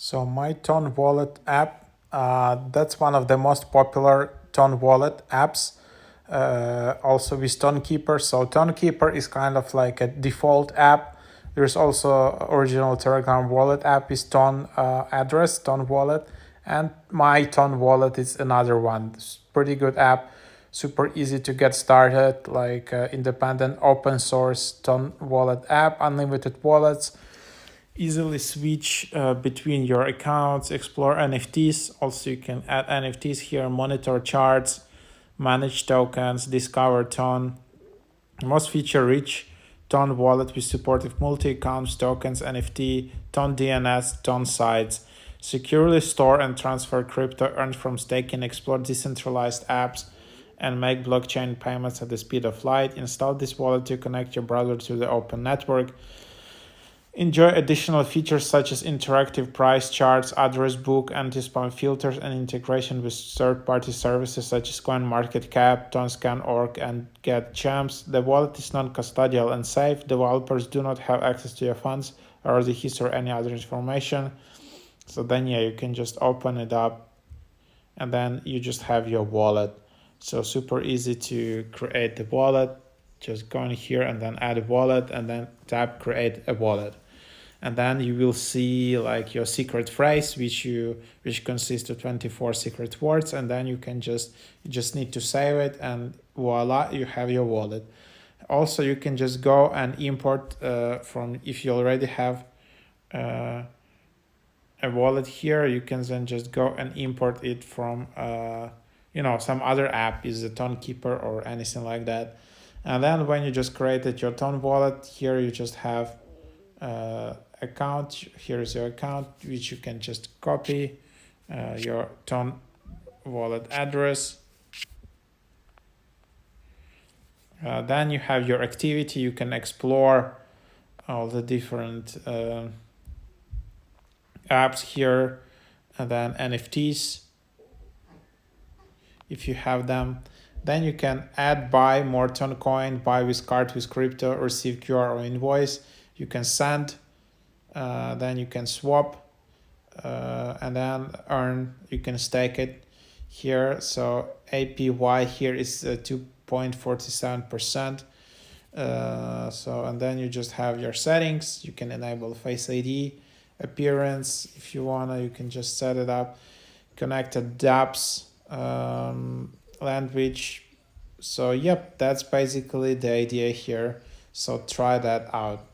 So MyTonWallet app, that's one of the most popular TonWallet apps. Also with TonKeeper. So TonKeeper is kind of like a default app. There's also original Telegram wallet app is Ton address, TonWallet, and MyTonWallet is another one. It's pretty good app, super easy to get started, like independent open source TonWallet app, unlimited wallets, easily switch between your accounts, explore NFTs. Also, you can add NFTs here, monitor charts, manage tokens, discover Ton. Most feature rich Ton wallet with support of multi accounts, tokens, NFT, Ton DNS, Ton sites. Securely store and transfer crypto earned from staking, explore decentralized apps, and make blockchain payments at the speed of light. Install this wallet to connect your browser to the open network. Enjoy additional features such as interactive price charts, address book, anti-spam filters, and integration with third-party services such as CoinMarketCap, Tonscan.org, and GetChamps. The wallet is non-custodial and safe. Developers do not have access to your funds or the history or any other information. So then, you can just open it up, and then you just have your wallet. So super easy to create the wallet. Just go in here and then add a wallet, and then tap create a wallet. And then you will see like your secret phrase, which consists of 24 secret words, and then you just need to save it, and voila, you have your wallet. Also, you can just go and import from, if you already have a wallet here, you can then just go and import it from some other app, is a TonKeeper or anything like that. And then when you just created your Ton wallet, here you just have account. Here is your account, which you can just copy your Ton wallet address. Then you have your activity. You can explore all the different apps here, and then NFTs if you have them. Then you can add, buy more Ton coin, buy with card with crypto, receive QR or invoice. You can send, then you can swap, and then earn. You can stake it here. So APY here is 2.47%. And then you just have your settings. You can enable Face ID, appearance if you wanna. You can just set it up. Connected dApps, language. So yep, that's basically the idea here. So try that out.